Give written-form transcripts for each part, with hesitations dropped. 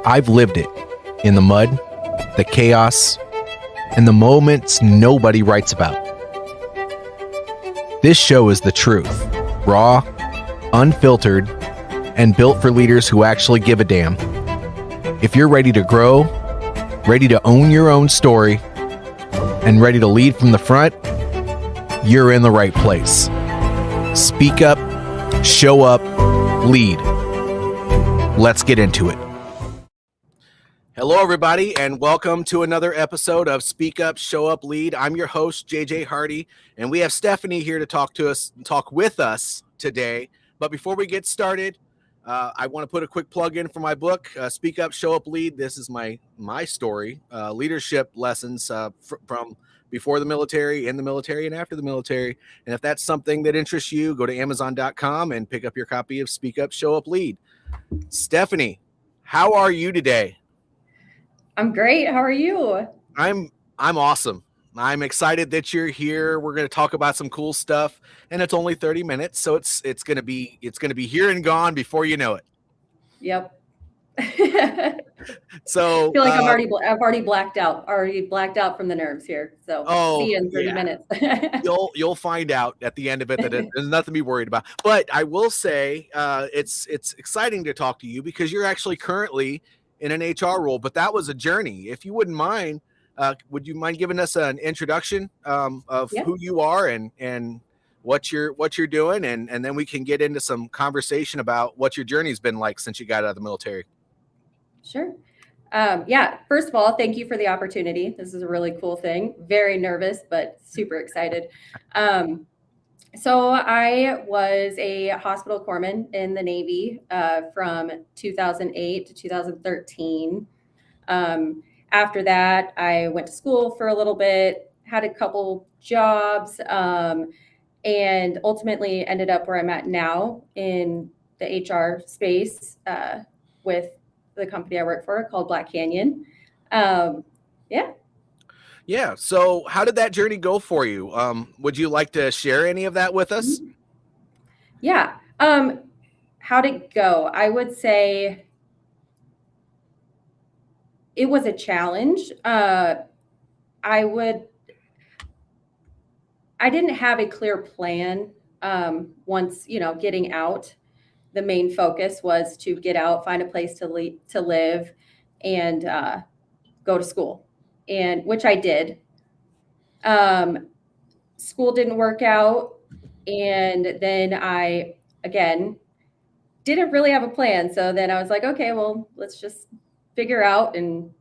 I've lived it in the mud, the chaos, and the moments nobody writes about. This show is the truth, raw, unfiltered, and built for leaders who actually give a damn. If you're ready to grow, ready to own your own story, and ready to lead from the front, you're in the right place. Speak up, show up, lead. Let's get into it. Hello, everybody, and welcome to another episode of Speak Up, Show Up, Lead. I'm your host, JJ Hardy, and we have Stephanie here to talk with us today. But before we get started, I want to put a quick plug in for my book, Speak Up, Show Up, Lead. This is my story, leadership lessons from before the military, in the military, and after the military. And if that's something that interests you, go to Amazon.com and pick up your copy of Speak Up, Show Up, Lead. Stephanie, how are you today? I'm great. How are you? I'm awesome. I'm excited that you're here. We're going to talk about some cool stuff, and it's only 30 minutes, so it's going to be here and gone before you know it. Yep. So I feel like I've already blacked out from the nerves here. So see you in 30 minutes. You'll find out at the end of it that there's nothing to be worried about. But I will say it's exciting to talk to you because you're actually currently in an HR role, but that was a journey. If you wouldn't mind, would you mind giving us an introduction of who you are and what you're doing, and then we can get into some conversation about what your journey's been like since you got out of the military. Sure. First of all, thank you for the opportunity. This is a really cool thing. Very nervous, but super excited. So I was a hospital corpsman in the Navy from 2008 to 2013. After that, I went to school for a little bit, had a couple jobs, and ultimately ended up where I'm at now in the HR space with the company I work for called Black Kanyon. Yeah. So how did that journey go for you? Would you like to share any of that with us? Yeah. How'd it go? I would say it was a challenge. I didn't have a clear plan. Once, getting out, the main focus was to get out, find a place to live, and go to school, and which I did. School didn't work out, and then I again didn't really have a plan. So then I was like, okay, well, let's just figure out in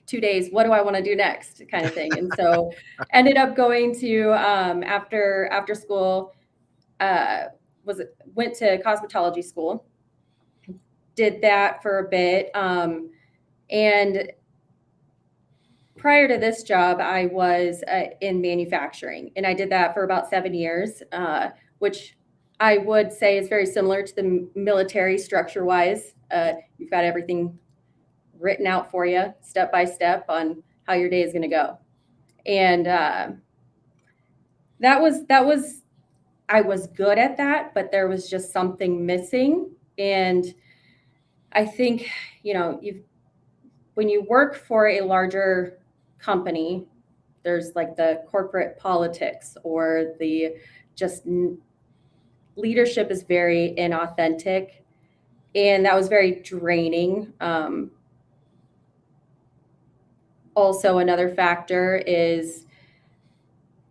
2 days, what do I want to do next, kind of thing. And so ended up going to after school, went to cosmetology school, did that for a bit. And prior to this job, I was in manufacturing, and I did that for about 7 years, which I would say is very similar to the military structure-wise. You've got everything written out for you, step by step, on how your day is going to go. And that was I was good at that, but there was just something missing. And I think, when you work for a larger company, there's like the corporate politics, or the just leadership is very inauthentic, and that was very draining. Also, another factor is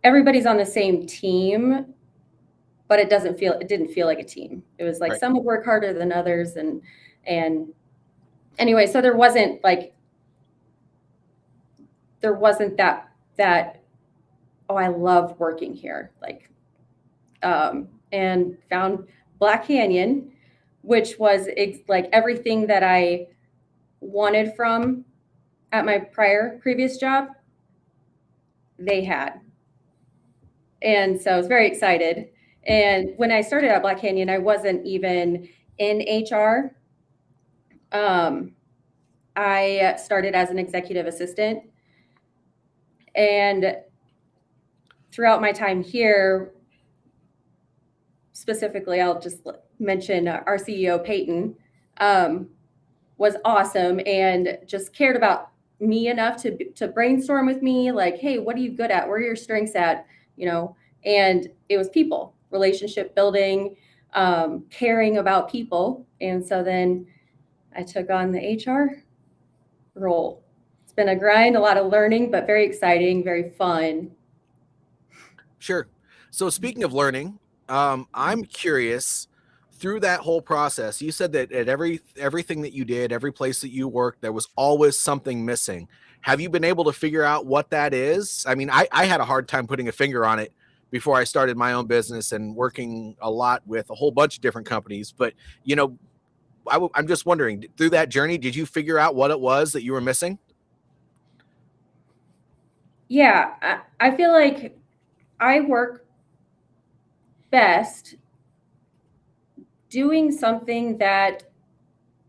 everybody's on the same team, but it didn't feel like a team. It was like Right. Some would work harder than others, and anyway, so there wasn't that oh, I love working here, and found Black Kanyon, which was like everything that I wanted from at my previous job, they had. And so I was very excited. And when I started at Black Kanyon, I wasn't even in HR. I started as an executive assistant. And throughout my time here, specifically, I'll just mention our CEO, Peyton, was awesome and just cared about me enough to brainstorm with me, like, hey, what are you good at? Where are your strengths at? You know, and it was people, relationship building, caring about people. And so then I took on the HR role. It's been a grind, a lot of learning, but very exciting, very fun. Sure. So speaking of learning, I'm curious, through that whole process, you said that at everything that you did, every place that you worked, there was always something missing. Have you been able to figure out what that is? I mean, I had a hard time putting a finger on it before I started my own business and working a lot with a whole bunch of different companies. But, you know, I'm just wondering, through that journey, did you figure out what it was that you were missing? Yeah, I feel like I work best doing something that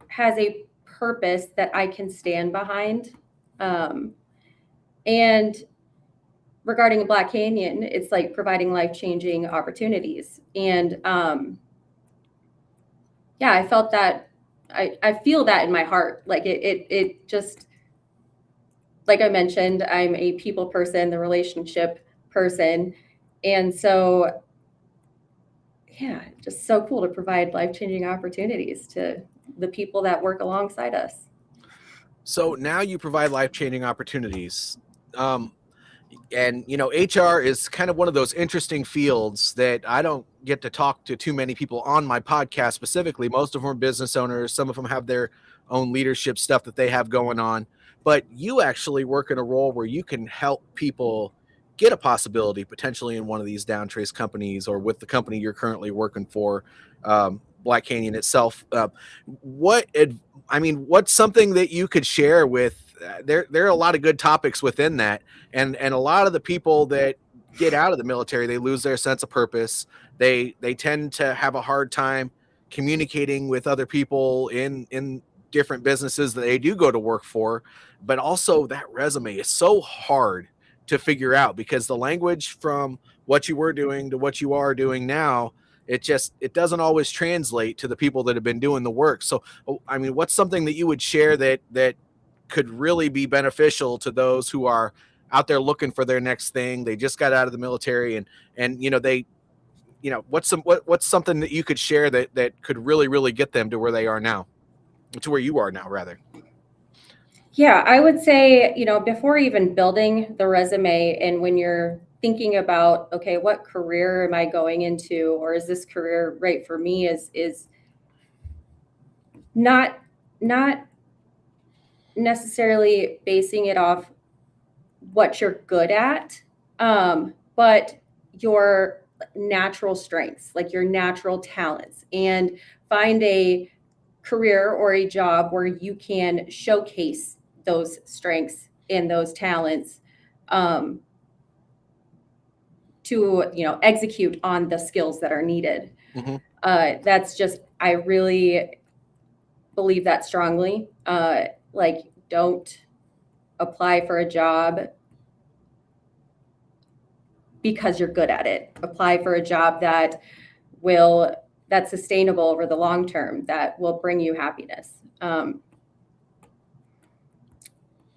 has a purpose that I can stand behind. And regarding Black Canyon, it's like providing life-changing opportunities. And yeah, I felt that I feel that in my heart. Like it just, like I mentioned, I'm a people person, the relationship person. And so yeah, just so cool to provide life-changing opportunities to the people that work alongside us. So now you provide life-changing opportunities. And you know, HR is kind of one of those interesting fields that I don't get to talk to too many people on my podcast specifically. Most of them are business owners, some of them have their own leadership stuff that they have going on, but you actually work in a role where you can help people get a possibility potentially in one of these down trace companies or with the company you're currently working for, Black Canyon itself. I mean, what's something that you could share with? There are a lot of good topics within that, and a lot of the people that get out of the military, they lose their sense of purpose. They tend to have a hard time communicating with other people in different businesses that they do go to work for. But also that resume is so hard to figure out because the language from what you were doing to what you are doing now, it doesn't always translate to the people that have been doing the work. So I mean, what's something that you would share that could really be beneficial to those who are out there looking for their next thing? They just got out of the military, and you know, what's something that you could share that could really get them to where they are now, to where you are now rather? Yeah, I would say, before even building the resume and when you're thinking about, okay, what career am I going into, or is this career right for me, is not necessarily basing it off what you're good at, but your natural strengths, like your natural talents, and find a career or a job where you can showcase those strengths and those talents, um, to execute on the skills that are needed. Mm-hmm. That's just, I really believe that strongly. Like, don't apply for a job because you're good at it. Apply for a job that's sustainable over the long term, that will bring you happiness.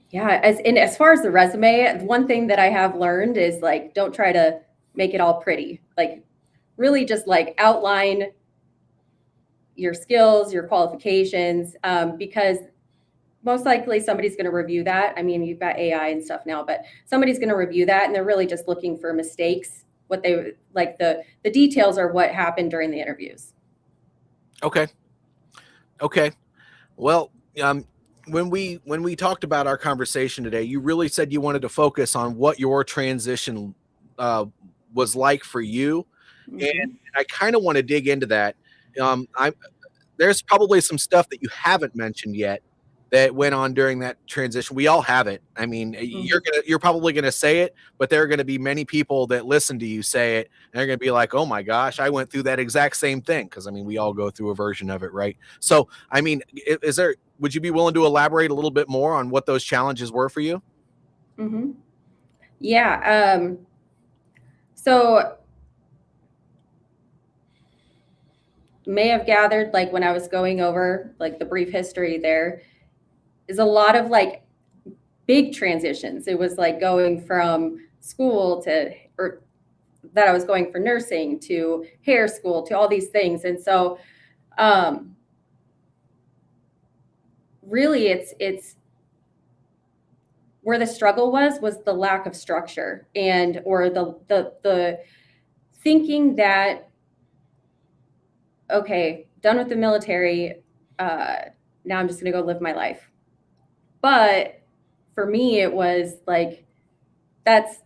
Yeah, as far as the resume, one thing that I have learned is, like, don't try to make it all pretty. Like, really just like outline your skills, your qualifications, because most likely somebody's going to review that. I mean, you've got AI and stuff now, but somebody's going to review that, and they're really just looking for mistakes. What they like, the details are what happened during the interviews. Okay. Well, when we talked about our conversation today, you really said you wanted to focus on what your transition was like for you, and Mm-hmm. I kind of want to dig into that. I There's probably some stuff that you haven't mentioned yet that went on during that transition. We all have it. I mean, Mm-hmm. you're probably gonna say it, but there are gonna be many people that listen to you say it, and they're gonna be like, "Oh my gosh, I went through that exact same thing." Because I mean, we all go through a version of it, right? So, I mean, would you be willing to elaborate a little bit more on what those challenges were for you? Mm-hmm. Yeah. So may have gathered, like when I was going over like the brief history, there is a lot of like big transitions. It was like going from school to, or that I was going for nursing to hair school to all these things. And so really it's where the struggle was the lack of structure, and or the thinking that, okay, done with the military, now I'm just going to go live my life. But for me, it was like, that's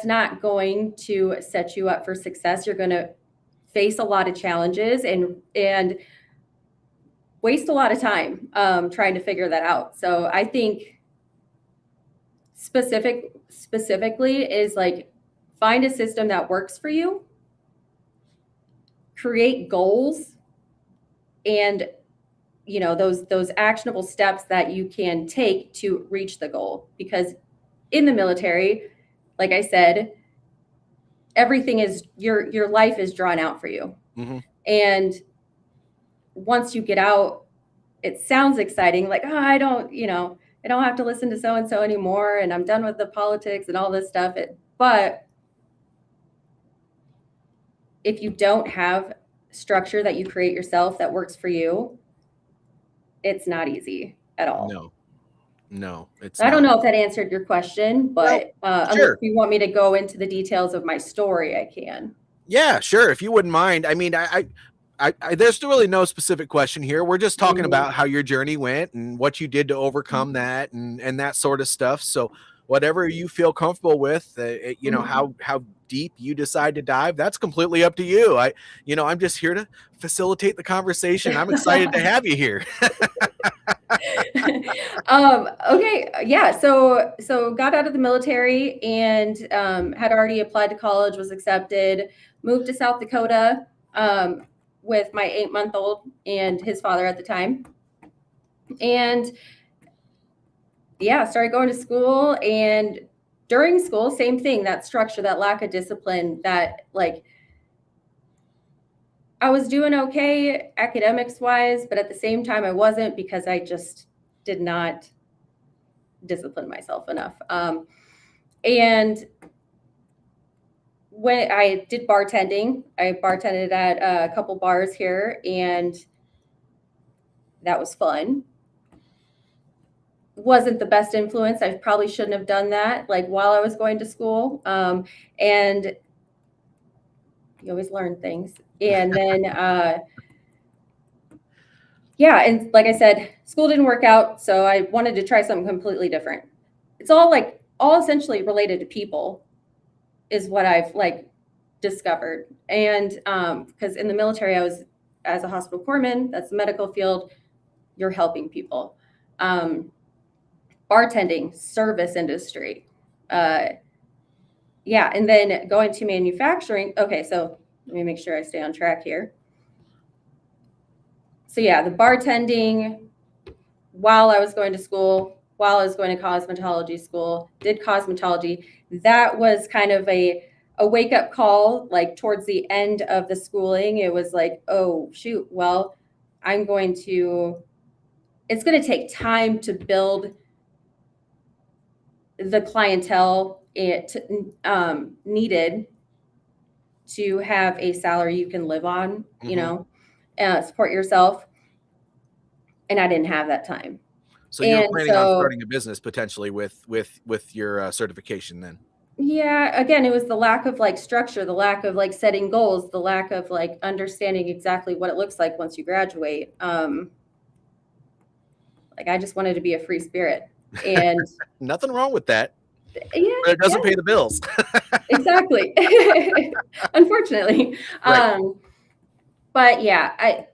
not going to set you up for success. You're going to face a lot of challenges and waste a lot of time trying to figure that out. So I think specifically is like, find a system that works for you, create goals, and those actionable steps that you can take to reach the goal. Because in the military, like I said, everything is, your life is drawn out for you. Mm-hmm. And once you get out, it sounds exciting, like, oh, I don't have to listen to so-and-so anymore, and I'm done with the politics and all this stuff. But if you don't have structure that you create yourself that works for you, it's not easy at all. No, it's I don't not. know if that answered your question, but Well, unless sure. you want me to go into the details of my story, I can. Yeah, sure. If you wouldn't mind. I mean, there's really no specific question here. We're just talking about how your journey went and what you did to overcome that and that sort of stuff. So whatever you feel comfortable with, how deep you decide to dive, that's completely up to you. I'm just here to facilitate the conversation. I'm excited to have you here. Okay. Yeah. So got out of the military and had already applied to college, was accepted, moved to South Dakota with my 8-month-old and his father at the time. And yeah, started going to school, and during school, same thing, that structure, that lack of discipline, that like, I was doing okay academics wise, but at the same time I wasn't, because I just did not discipline myself enough. And when I did bartending, I bartended at a couple bars here, and that was fun. Wasn't the best influence. I probably shouldn't have done that like while I was going to school. And you always learn things. And then, yeah. And like I said, school didn't work out. So I wanted to try something completely different. It's all essentially related to people is what I've like discovered. And because in the military, I was as a hospital corpsman, that's the medical field, you're helping people. Bartending, service industry. Yeah. And then going to manufacturing. Okay. So let me make sure I stay on track here. So yeah, the bartending while I was going to school, while I was going to cosmetology school, did cosmetology. That was kind of a wake up call, like towards the end of the schooling. It was like, oh shoot, well, it's going to take time to build the clientele needed to have a salary you can live on, support yourself. And I didn't have that time. So you were planning on starting a business potentially with your certification then? Yeah, again, it was the lack of like structure, the lack of like setting goals, the lack of like understanding exactly what it looks like once you graduate. Like I just wanted to be a free spirit, and nothing wrong with that. Yeah, but it doesn't pay the bills. Exactly. Unfortunately. Right. But yeah,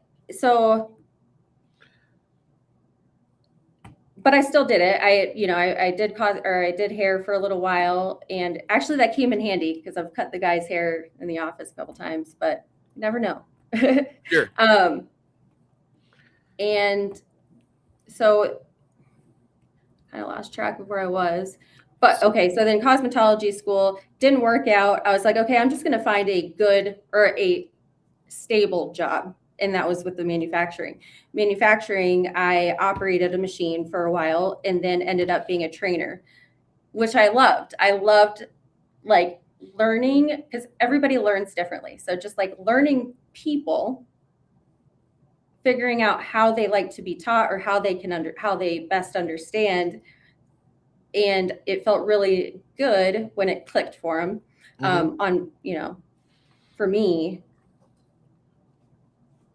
but I still did it. I did hair for a little while, and actually that came in handy because I've cut the guy's hair in the office a couple times, but you never know. Sure. And so kind of lost track of where I was, but okay. So then cosmetology school didn't work out. I was like, okay, I'm just going to find a good or a stable job. and that was with the manufacturing. I operated a machine for a while and then ended up being a trainer, which I loved. Like learning, because everybody learns differently. So just like learning people, figuring out how they like to be taught or how they best understand. And it felt really good when it clicked for them. For me.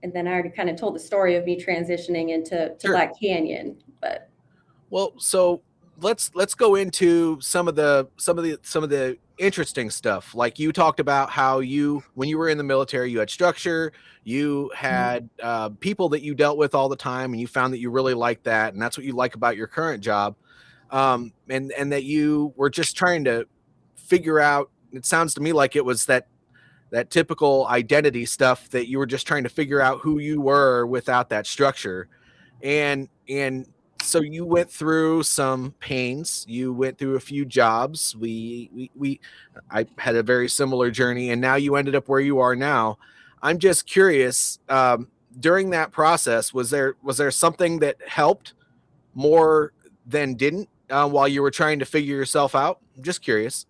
And then I already kind of told the story of me transitioning into Sure. Black Kanyon, but Well, so let's go into some of the interesting stuff. Like you talked about how when you were in the military, you had structure, you had people that you dealt with all the time, and you found that you really liked that, and that's what you like about your current job, and that you were just trying to figure out. It sounds to me like it was that typical identity stuff that you were just trying to figure out who you were without that structure, and so you went through some pains. You went through a few jobs. I had a very similar journey, and now you ended up where you are now. I'm just curious. During that process, was there something that helped more than didn't while you were trying to figure yourself out? I'm just curious.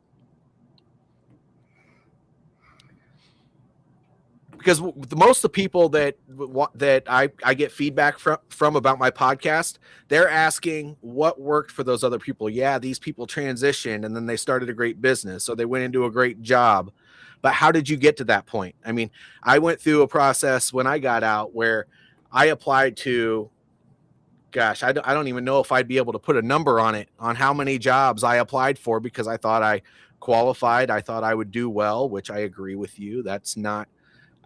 Because most of the people that I get feedback from about my podcast, they're asking what worked for those other people. Yeah, these people transitioned and then they started a great business, so they went into a great job. But how did you get to that point? I mean, I went through a process when I got out where I applied to, gosh, I don't even know if I'd be able to put a number on it, on how many jobs I applied for, because I thought I qualified. I thought I would do well, which I agree with you.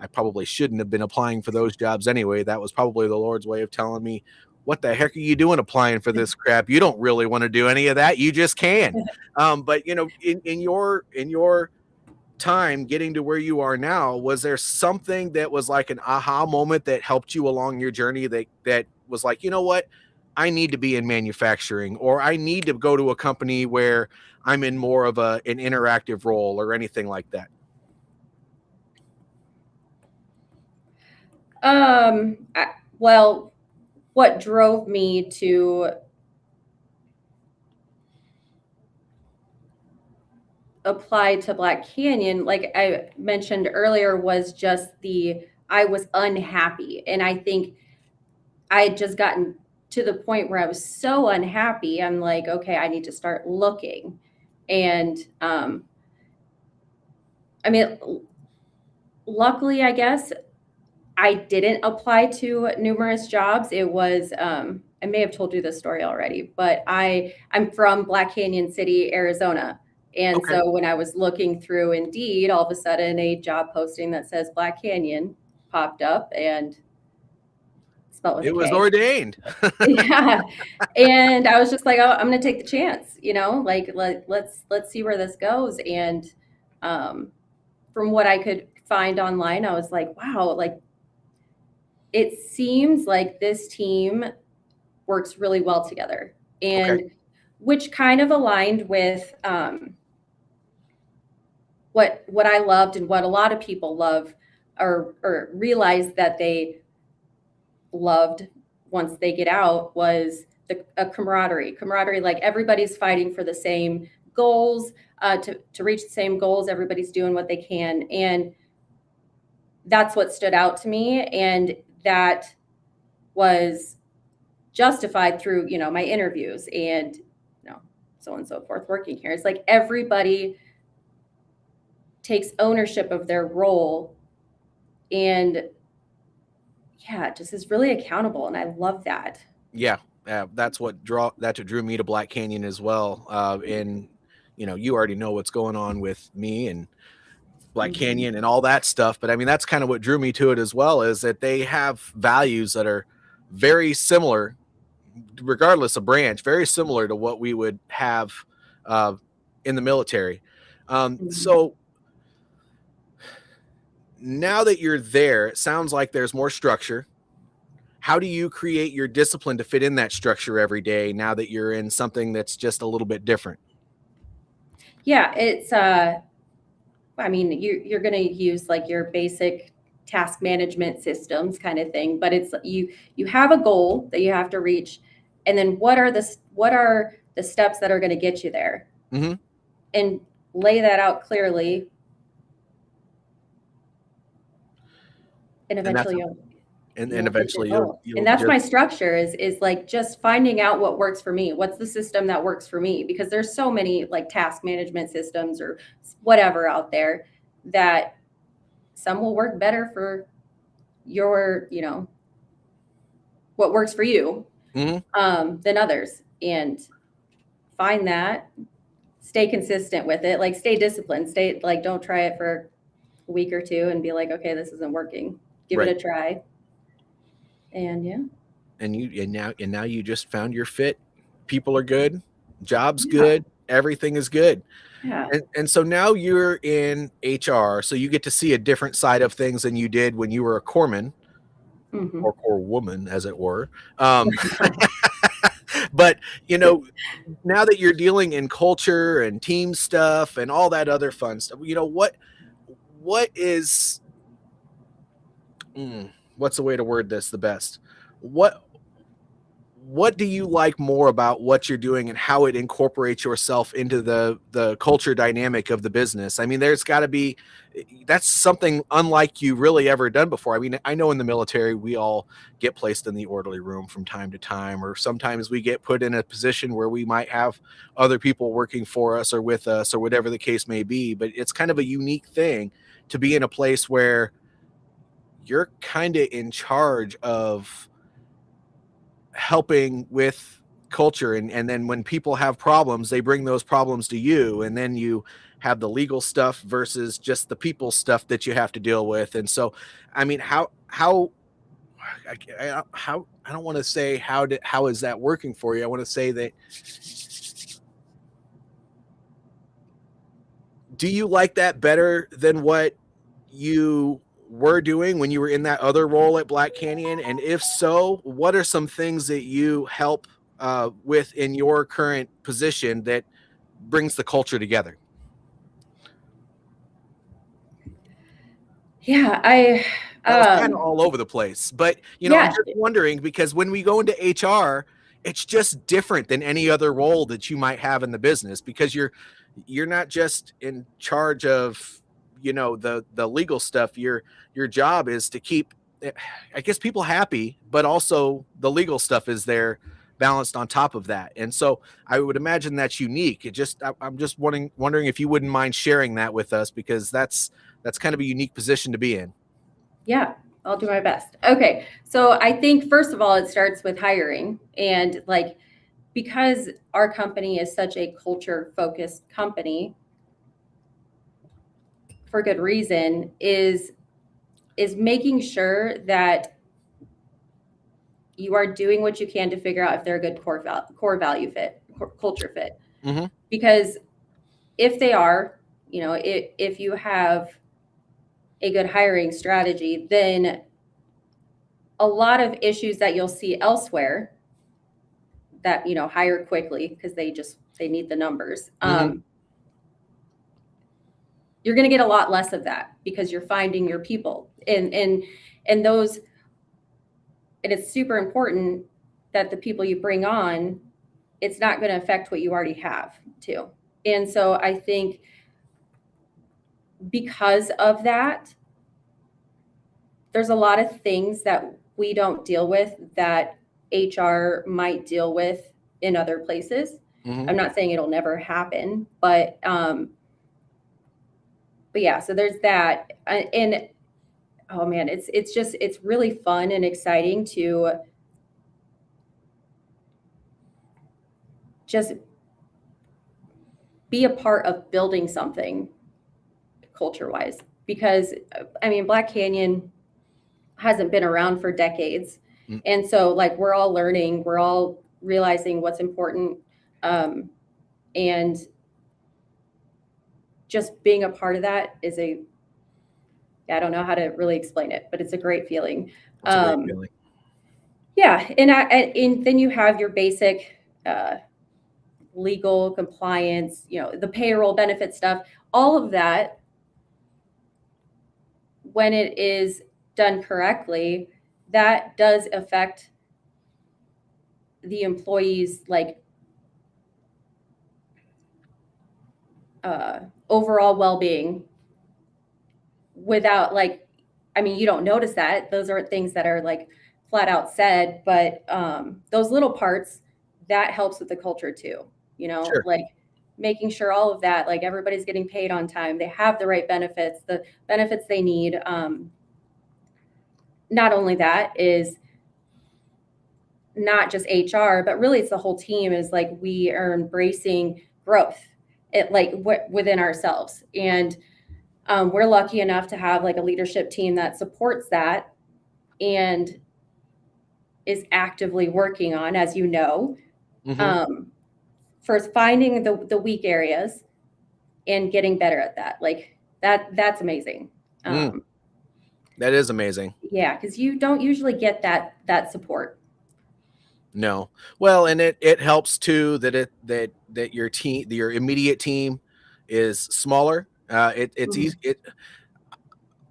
I probably shouldn't have been applying for those jobs anyway. That was probably the Lord's way of telling me, what the heck are you doing applying for this crap? You don't really want to do any of that. You just can. But in your time getting to where you are now, was there something that was like an aha moment that helped you along your journey that was like, you know what? I need to be in manufacturing, or I need to go to a company where I'm in more of an interactive role, or anything like that? Well, what drove me to apply to Black Kanyon, like I mentioned earlier, was just I was unhappy. And I think I had just gotten to the point where I was so unhappy. I'm like, okay, I need to start looking. And I mean, luckily, I guess I didn't apply to numerous jobs. It was, I may have told you this story already, but I'm from Black Canyon City, Arizona. And Okay. so when I was looking through Indeed, all of a sudden a job posting that says Black Kanyon popped up, and spelled with It a was K. ordained. Yeah. And I was just like, oh, I'm going to take the chance, like let's see where this goes. And from what I could find online, I was like, wow, like it seems like this team works really well together, and Okay. which kind of aligned with what I loved and what a lot of people love, or realize that they loved once they get out, was a camaraderie. Like everybody's fighting for the same goals, to reach the same goals. Everybody's doing what they can, and that's what stood out to me, and that was justified through my interviews and so on and so forth. Working here, it's like everybody takes ownership of their role, and yeah, it just is really accountable, and I love that. Yeah, that's what drew me to Black Kanyon as well. And you already know what's going on with me and Black Kanyon and all that stuff. But I mean, that's kind of what drew me to it as well, is that they have values that are very similar, regardless of branch, very similar to what we would have in the military. So now that you're there, it sounds like there's more structure. How do you create your discipline to fit in that structure every day now that you're in something that's just a little bit different? Yeah, it's I mean, you're going to use like your basic task management systems kind of thing, but it's you have a goal that you have to reach, and then what are the steps that are going to get you there, Mm-hmm. and lay that out clearly, and And that's eventually and you'll get your eventually goal. you'll And that's my just structure is like just finding out what works for me. What's the system that works for me? Because there's so many like task management systems or whatever out there that some will work better for your, what works for you, Mhm. than others. And find that, stay consistent with it, like stay disciplined, stay like, don't try it for a week or two and be like, okay, this isn't working. Give Right. it a try. And yeah. And now you just found your fit. People are good, job's Yeah. good, everything is good. Yeah. And so now you're in HR, so you get to see a different side of things than you did when you were a corpsman Mm-hmm. or core woman, as it were. But now that you're dealing in culture and team stuff and all that other fun stuff, what is what's the way to word this the best? What do you like more about what you're doing and how it incorporates yourself into the culture dynamic of the business? I mean, there's got to be, that's something unlike you really ever done before. I mean, I know in the military, we all get placed in the orderly room from time to time, or sometimes we get put in a position where we might have other people working for us or with us or whatever the case may be. But it's kind of a unique thing to be in a place where you're kind of in charge of helping with culture, and then when people have problems, they bring those problems to you, and then you have the legal stuff versus just the people stuff that you have to deal with. And so I mean, I don't want to say how is that working for you. I want to say that, do you like that better than what you were doing when you were in that other role at Black Kanyon? And if so, what are some things that you help with in your current position that brings the culture together? Yeah, That was kind of all over the place, but I'm yeah, just wondering, because when we go into HR, it's just different than any other role that you might have in the business, because you're not just in charge of the legal stuff. Your job is to keep, I guess, people happy, but also the legal stuff is there balanced on top of that. And so I would imagine that's unique. I'm just wondering if you wouldn't mind sharing that with us, because that's kind of a unique position to be in. yeah, I'll do my best. Okay. So I think first of all, it starts with hiring, and like, because our company is such a culture focused company, for good reason, is making sure that you are doing what you can to figure out if they're a good core value fit, culture fit. Mm-hmm. Because if they are, if you have a good hiring strategy, then a lot of issues that you'll see elsewhere that hire quickly because they need the numbers. Mm-hmm. You're going to get a lot less of that because you're finding your people, and those, and it's super important that the people you bring on, it's not going to affect what you already have too. And so I think because of that, there's a lot of things that we don't deal with that HR might deal with in other places. Mm-hmm. I'm not saying it'll never happen, but yeah, so there's that. And oh man, it's really fun and exciting to just be a part of building something culture wise, because I mean, Black Kanyon hasn't been around for decades. Mm-hmm. And so like, we're all learning, we're all realizing what's important. And just being a part of that is I don't know how to really explain it, but it's a great feeling. That's a great feeling. Yeah. And then you have your basic, legal compliance, the payroll benefit stuff, all of that. When it is done correctly, that does affect the employees' like overall well-being without like, I mean, you don't notice that. Those aren't things that are like flat out said, but those little parts, that helps with the culture too, you know, Sure. like making sure all of that, like everybody's getting paid on time, they have the right benefits, the benefits they need. Not only that is not just HR, but really it's the whole team, is like we are embracing growth within ourselves. And we're lucky enough to have like a leadership team that supports that and is actively working on, as you know, first finding the weak areas and getting better at that. Like that's amazing. That is amazing. Yeah, because you don't usually get that support. No. Well, and it helps too that your team, your immediate team, is smaller. It's easy.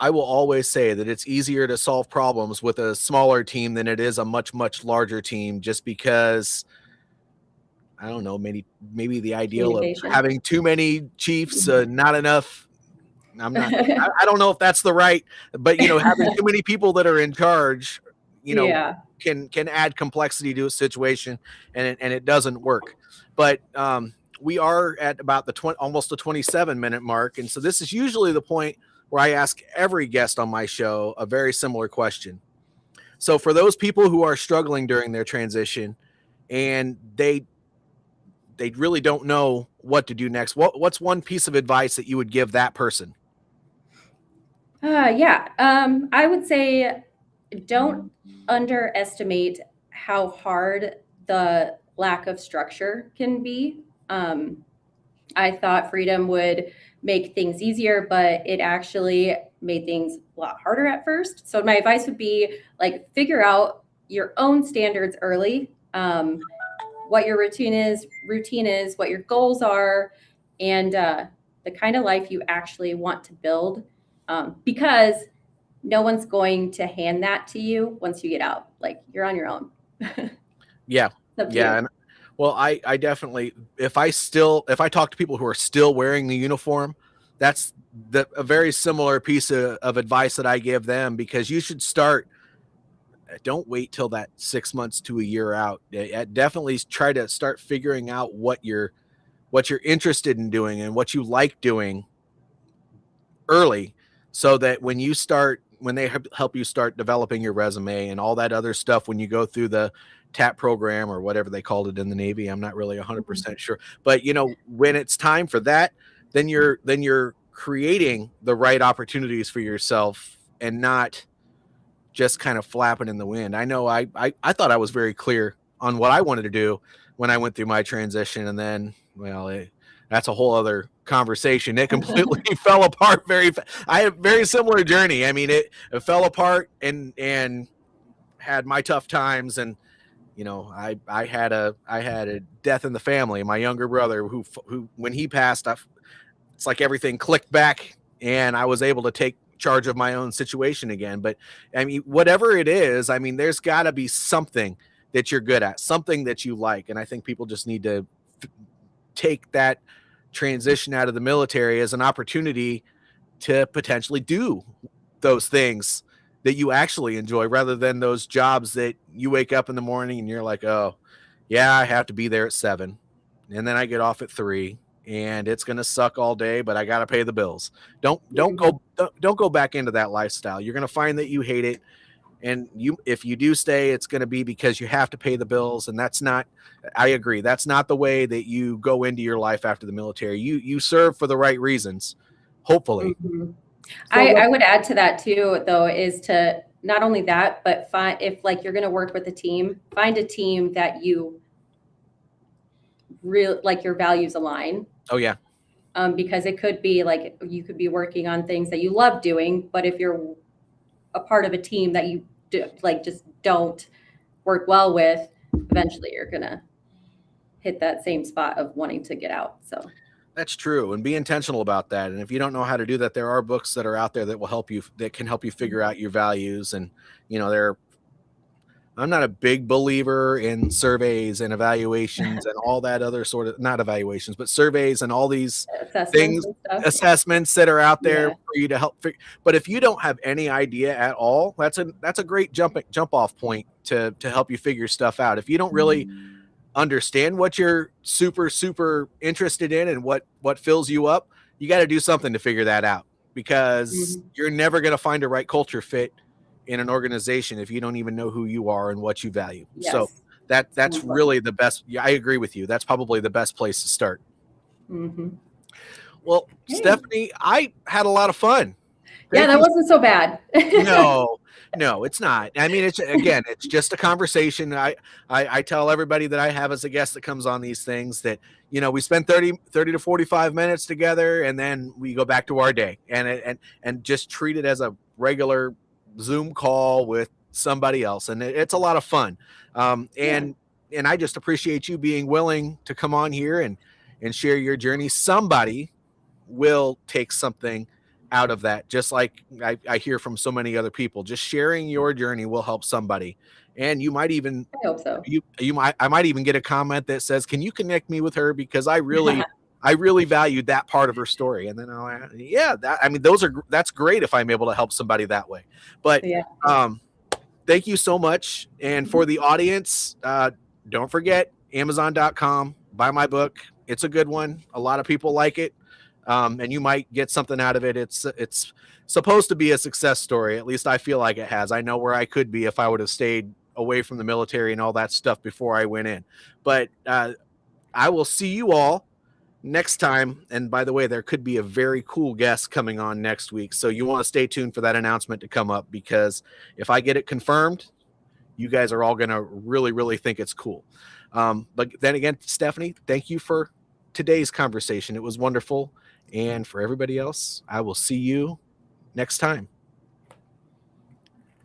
I will always say that it's easier to solve problems with a smaller team than it is a much larger team, just because I don't know, maybe the ideal of having too many chiefs, not enough. I don't know if that's the right, but having too many people that are in charge, can add complexity to a situation, and it doesn't work. But we are at about almost the 27-minute mark, and so this is usually the point where I ask every guest on my show a very similar question. So for those people who are struggling during their transition and they really don't know what to do next, what's one piece of advice that you would give that person? I would say don't underestimate how hard the lack of structure can be. I thought freedom would make things easier, but it actually made things a lot harder at first. So my advice would be like figure out your own standards early, what your routine is, what your goals are, and the kind of life you actually want to build, because no one's going to hand that to you once you get out. Like you're on your own. Yeah. And well, I definitely, if I talk to people who are still wearing the uniform, that's a very similar piece of advice that I give them, because you should start. Don't wait till that 6 months to a year out. Definitely try to start figuring out what you're interested in doing and what you like doing early, so that when they help you start developing your resume and all that other stuff, when you go through the TAP program or whatever they called it in the Navy, I'm not really 100% sure, but when it's time for that, then you're creating the right opportunities for yourself and not just kind of flapping in the wind. I know I thought I was very clear on what I wanted to do when I went through my transition, and then, well, that's a whole other conversation. It completely fell apart I had a very similar journey. I mean, it fell apart and had my tough times, and I had a death in the family. My younger brother, who when he passed, it's like everything clicked back, and I was able to take charge of my own situation again. But I mean, whatever it is, I mean, there's got to be something that you're good at, something that you like, and I think people just need to take that transition out of the military as an opportunity to potentially do those things that you actually enjoy, rather than those jobs that you wake up in the morning and you're like, oh yeah, I have to be there at 7 and then I get off at 3 and it's going to suck all day, but I got to pay the bills. Don't go back into that lifestyle. You're going to find that you hate it. And if you do stay, it's going to be because you have to pay the bills. And I agree. That's not the way that you go into your life after the military. You serve for the right reasons, hopefully. Mm-hmm. I would add to that too, though, is to not only that, but if like you're going to work with a team, find a team that you really like, your values align. Oh yeah. Because it could be like you could be working on things that you love doing, but if you're a part of a team that you just don't work well with, eventually you're gonna hit that same spot of wanting to get out. So That's true. And be intentional about that. And if you don't know how to do that, there are books that are out there that will help you, that can help you figure out your values. And, I'm not a big believer in surveys and evaluations and all that other sort of, not evaluations, but surveys and all these Assessments things, and stuff. assessments that are out there Yeah. for you to help figure. But if you don't have any idea at all, that's a great jump off point to help you figure stuff out. If you don't really understand what you're super interested in and what fills you up, you got to do something to figure that out, because you're never going to find a right culture fit in an organization if you don't even know who you are and what you value. Yes. So that's really the best. Yeah, I agree with you. That's probably the best place to start. Well, Hey. Stephanie, I had a lot of fun. Yeah, that wasn't so bad. No, it's not. I mean, it's just a conversation. I tell everybody that I have as a guest that comes on these things that, we spend 30 to 45 minutes together, and then we go back to our day, and just treat it as a regular Zoom call with somebody else. And it's a lot of fun. And I just appreciate you being willing to come on here and share your journey. Somebody will take something out of that, just like I hear from so many other people. Just sharing your journey will help somebody, and you might even, I hope so. I might even get a comment that says, "Can you connect me with her, because I really valued that part of her story." And then that's great if I'm able to help somebody that way. But thank you so much. And for the audience, don't forget Amazon.com. Buy my book. It's a good one. A lot of people like it. And you might get something out of it. It's supposed to be a success story. At least I feel like it has. I know where I could be if I would have stayed away from the military and all that stuff before I went in. But I will see you all next time. And by the way, there could be a very cool guest coming on next week. So you want to stay tuned for that announcement to come up, because if I get it confirmed, you guys are all going to really, really think it's cool. But then again, Stephanie, thank you for today's conversation. It was wonderful. And for everybody else, I will see you next time.